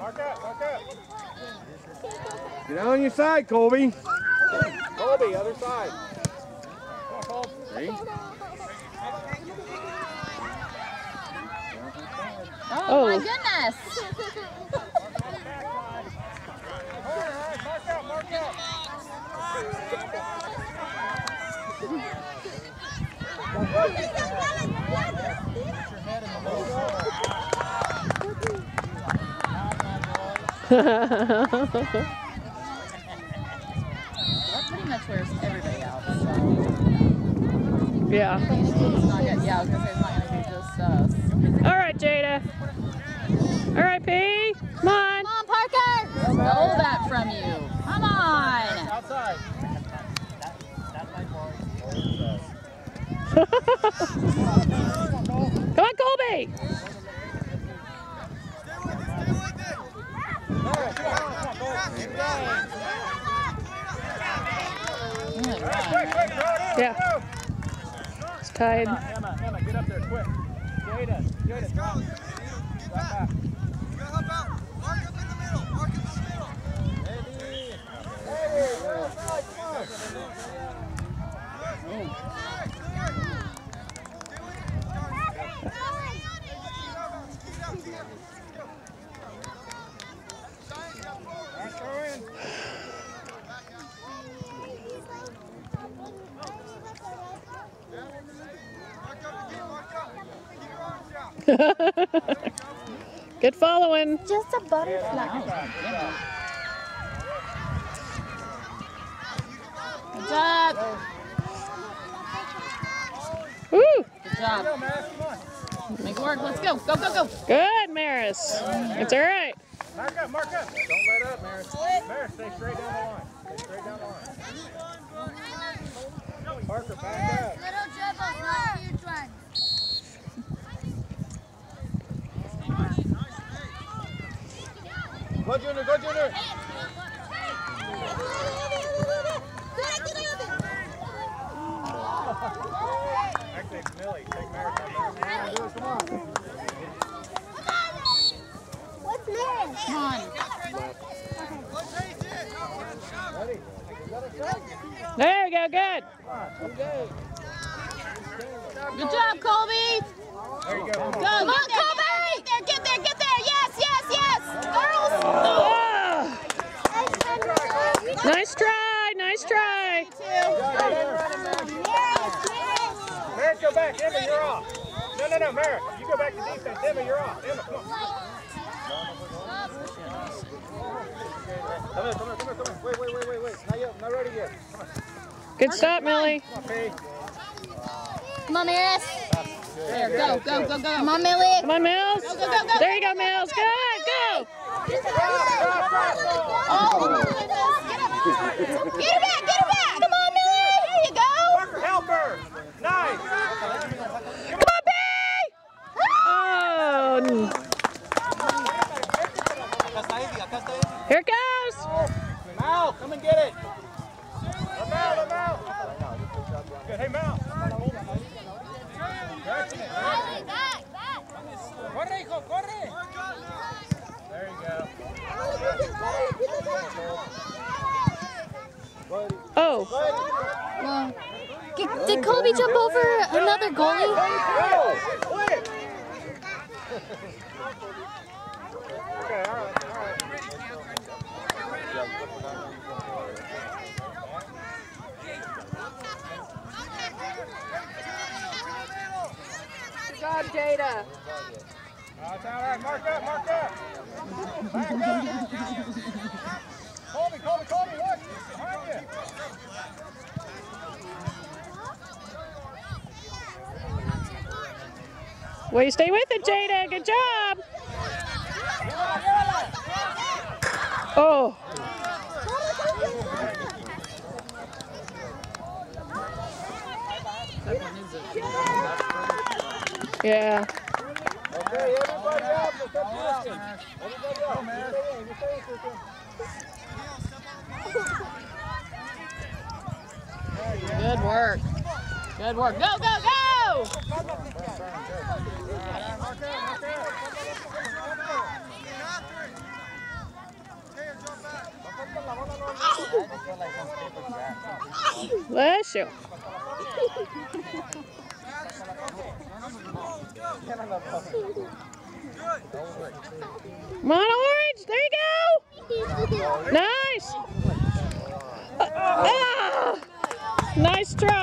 Mark up, mark up. Get on your side, Colby. Colby, other side. Come on, Colby. See? Oh my goodness. Mark up, mark up. That pretty much wears everybody out. So. Yeah. It's not good. Yeah, I was gonna say it's not gonna be just us. All right, Jada. All right, P. Come on. Come on, Parker. Stole that from you. Come on. Outside. Come on, Colby. Yeah. It's tied. Emma, get up there quick. Jada, drop. Drop back. Help out. Mark up in the middle. Mark up in the middle. Hey, Good following. Just a butterfly. Good job. Woo. Good job. Make it work. Let's go. Go, go, go. Good, Maris. It's all right. Mark up, mark up. Don't let up, Maris. Maris, stay straight down the line. Stay straight down the line. Parker, back up. Little dribbles, not huge ones. Go, Junior, go, Junior. Actually, it's Millie. Take Maris out there. Come on. What's Maris? Come on. Ready? There we go. Good. Good job, Colby. There you go. Go, come on, Colby. Get there. Yes. Girls. Oh. Nice try. Maris, go back. Emma, you're off. No, Maris. You go back to defense. Emma, you're off. Emma, come on. Come here. Wait. Not yet. Not ready yet. Come on. Good stop, Millie. Come on, P. Come on, Maris. There, go. Come on, Millie. Come on, Mills. Go. There you go, Mills. Good. Go. Oh. Get her back. Come on, Millie. There you go. Parker, help her. Nice. Come on, B. Oh. Here it goes. Mal, come and get it. Mal. Good. Hey, Mal. Back. Corre, hijo, corre. There you go. Oh. Well, did Colby jump over another goalie? Okay, all right. Good job, Jada. It's all right. Mark up. Back up. Colby, look. Behind you. Well, you stay with it, Jada. Good job. Oh. Yeah. Okay, everybody else, let's up distance. Everybody else, you stay in. Good work. Go. Bless you. Come on, Orange. There you go. Nice. Nice try.